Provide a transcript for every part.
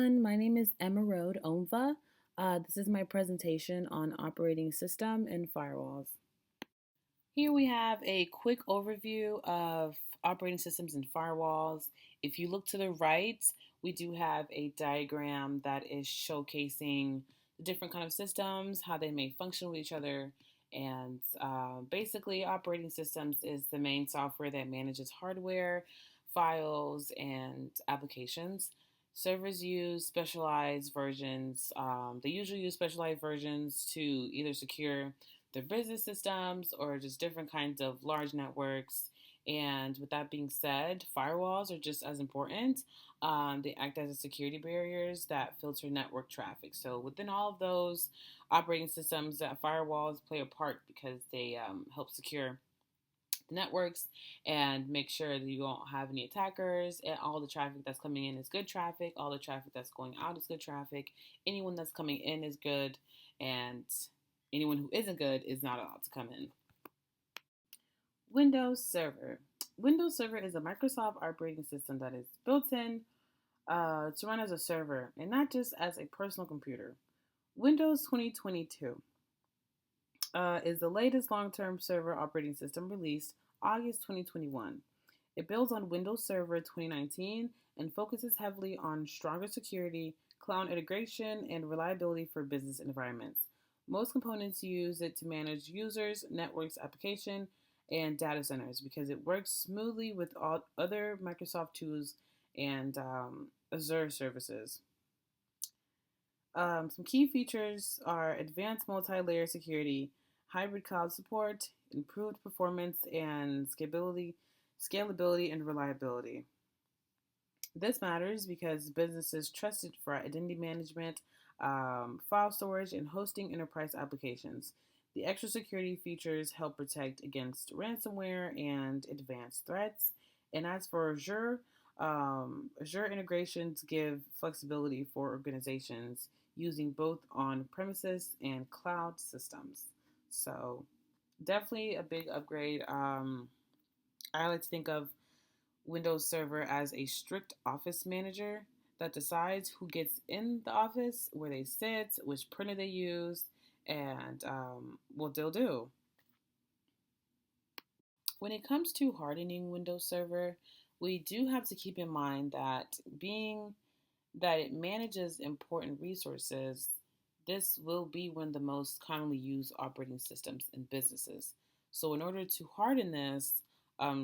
everyone, my name is Emeraude. This is my presentation on operating system and firewalls. Here we have a quick overview of operating systems and firewalls. If you look to the right, we do have a diagram that is showcasing the different kind of systems, how they may function with each other, and basically operating systems is the main software that manages hardware, files, and applications. Servers use specialized versions. They usually use specialized versions to either secure their business systems or just different kinds of large networks. And with that being said, firewalls are just as important. They act as security barriers that filter network traffic. So within all of those operating systems, that firewalls play a part because they help secure the networks and make sure that you don't have any attackers, and all the traffic that's coming in is good traffic, all the traffic that's going out is good traffic, anyone that's coming in is good, and anyone who isn't good is not allowed to come in. Windows Server. Windows Server is a Microsoft operating system that is built in to run as a server and not just as a personal computer. Windows 2022 is the latest long-term server operating system released August 2021. It builds on Windows Server 2019 and focuses heavily on stronger security, cloud integration, and reliability for business environments. Most components use it to manage users, networks, application, and data centers because it works smoothly with all other Microsoft tools and Azure services. Some key features are advanced multi-layer security, hybrid cloud support, improved performance and scalability and reliability. This matters because businesses trust it for identity management, file storage, and hosting enterprise applications. The extra security features help protect against ransomware and advanced threats. And as for Azure, Azure integrations give flexibility for organizations using both on premises and cloud systems. So, definitely a big upgrade. I like to think of Windows Server as a strict office manager that decides who gets in the office, where they sit, which printer they use, and what they'll do. When it comes to hardening Windows Server, we do have to keep in mind that being that it manages important resources, this will be one of the most commonly used operating systems in businesses. So, in order to harden this,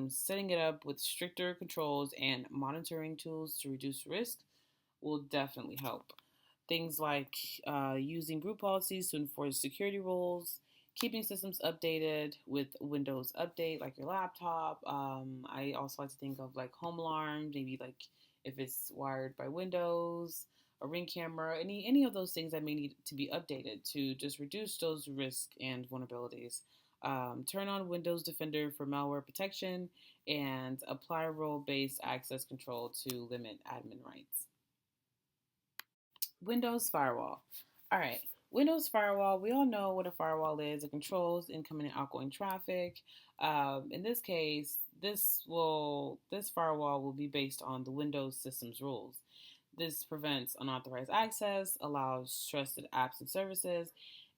setting it up with stricter controls and monitoring tools to reduce risk will definitely help. Things like using group policies to enforce security rules, keeping systems updated with Windows Update, like your laptop. I also like to think of like home alarms, maybe like if it's wired by Windows, a Ring camera, any of those things that may need to be updated to just reduce those risks and vulnerabilities. Turn on Windows Defender for malware protection and apply role-based access control to limit admin rights. Windows Firewall. All right. Windows Firewall, we all know what a firewall is. It controls incoming and outgoing traffic. In this case, this firewall will be based on the Windows system's rules. This prevents unauthorized access, allows trusted apps and services,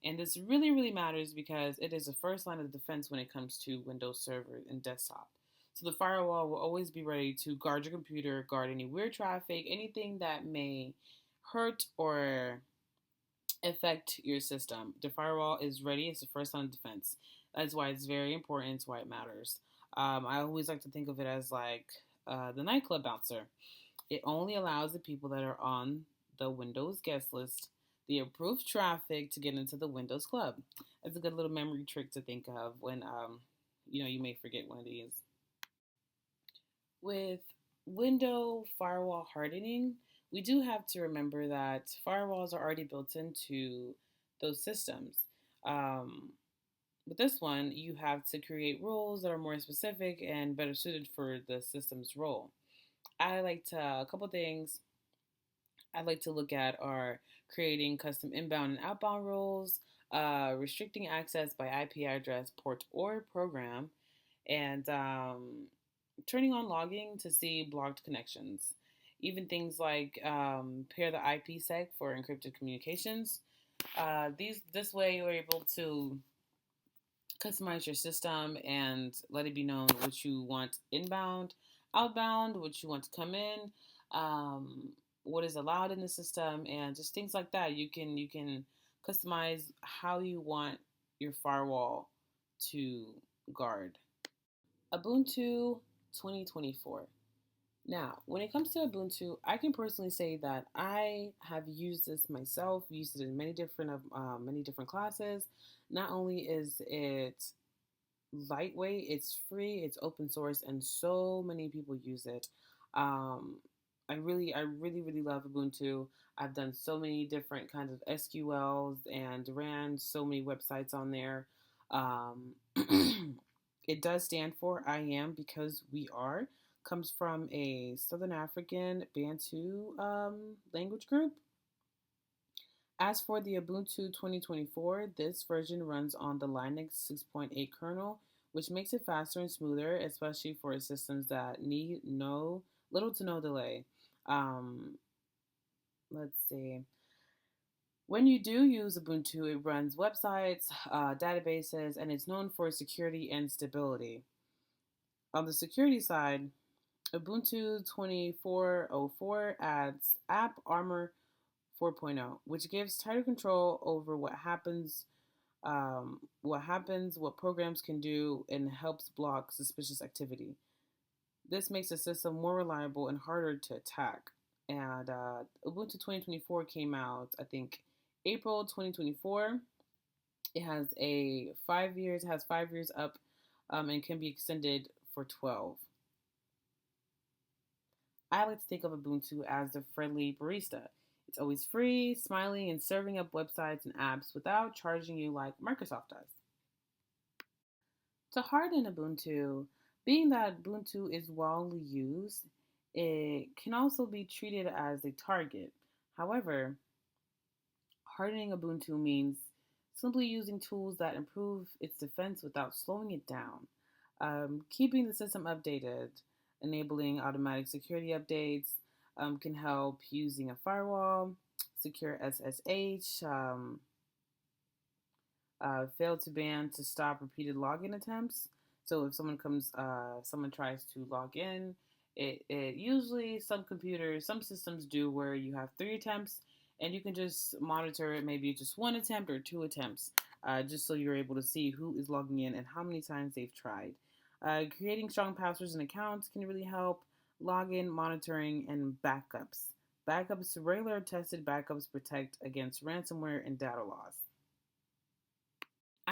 and this really matters because it is the first line of defense when it comes to Windows Server and desktop. So the firewall will always be ready to guard your computer, guard any weird traffic, anything that may hurt or affect your system. The firewall is ready. It's the first line of defense. That's why it's very important. It's why it matters. I always like to think of it as like the nightclub bouncer. It only allows the people that are on the Windows guest list the approved traffic to get into the Windows club. That's a good little memory trick to think of when you may forget one of these. With window firewall hardening, we do have to remember that firewalls are already built into those systems. Um, with this one, you have to create rules that are more specific and better suited for the system's role. A couple things I'd like to look at are creating custom inbound and outbound rules, restricting access by IP address, port, or program, and turning on logging to see blocked connections. even things like pair the IPsec for encrypted communications. This way you're able to customize your system and let it be known what you want inbound, outbound, what you want to come in, um, what is allowed in the system, and just things like that. You can customize how you want your firewall to guard. Ubuntu 2024. Now, when it comes to Ubuntu, I can personally say that I have used this myself, used it in many different classes. Not only is it lightweight, it's free, it's open source, and so many people use it. Um, I really love Ubuntu. I've done so many different kinds of SQLs and ran so many websites on there. Um, it does stand for I am because we are. Comes from a Southern African Bantu language group. As for the Ubuntu 2024, this version runs on the Linux 6.8 kernel, which makes it faster and smoother, especially for systems that need no little to no delay. Um, let's see. When you do use Ubuntu, it runs websites, databases, and it's known for security and stability. On the security side, Ubuntu 2404 adds App Armor 4.0, which gives tighter control over what programs can do, and helps block suspicious activity. This makes the system more reliable and harder to attack. And Ubuntu 2024 came out, I think, April 2024. It has 5 years up, and can be extended for 12. I like to think of Ubuntu as the friendly barista. It's always free, smiling, and serving up websites and apps without charging you like Microsoft does. To harden Ubuntu, being that Ubuntu is widely used, it can also be treated as a target. However, hardening Ubuntu means simply using tools that improve its defense without slowing it down, keeping the system updated, enabling automatic security updates, can help using a firewall, secure SSH, fail to ban to stop repeated login attempts. So if someone tries to log in, it usually some systems do where you have 3 attempts, and you can just monitor it, maybe just 1 attempt or 2 attempts, just so you're able to see who is logging in and how many times they've tried. Creating strong passwords and accounts can really help. Login monitoring and backups. Regular tested backups protect against ransomware and data loss.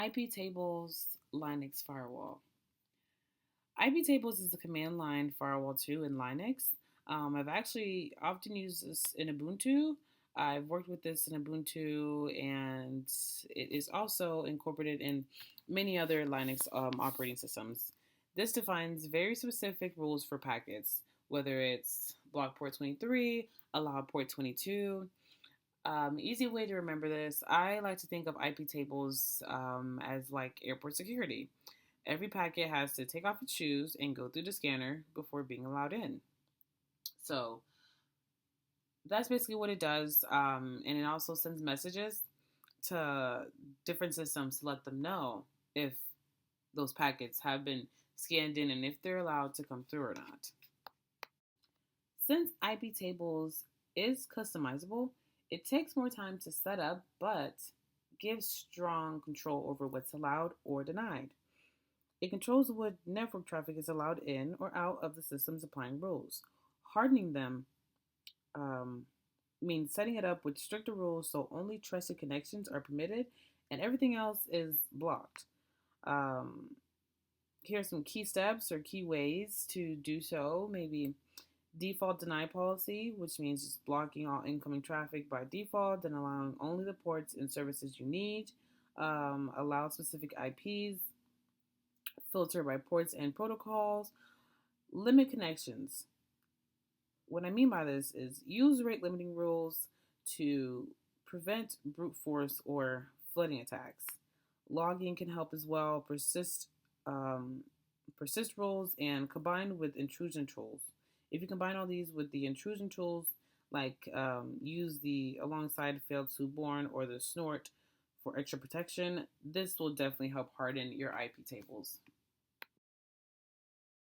IP tables Linux firewall. IP tables is a command line firewall too in Linux. I've actually often used this in Ubuntu. I've worked with this in Ubuntu, and it is also incorporated in many other Linux operating systems. This defines very specific rules for packets, whether it's block port 23, allow port 22. Easy way to remember this, I like to think of IP tables as like airport security. Every packet has to take off its shoes and go through the scanner before being allowed in. So that's basically what it does. And it also sends messages to different systems to let them know if those packets have been scanned in and if they're allowed to come through or not. Since IP tables is customizable, it takes more time to set up, but gives strong control over what's allowed or denied. It controls what network traffic is allowed in or out of the system's applying rules. Hardening them um, means setting it up with stricter rules so only trusted connections are permitted and everything else is blocked. Um, Here are some key steps or key ways to do so. Maybe default deny policy, which means just blocking all incoming traffic by default and allowing only the ports and services you need. Allow specific IPs, filter by ports and protocols, limit connections. What I mean by this is use rate limiting rules to prevent brute force or flooding attacks. Logging can help as well. Persist rules and combined with intrusion tools. If you combine all these with the intrusion tools, like use the alongside failed to born or the snort for extra protection, this will definitely help harden your IP tables.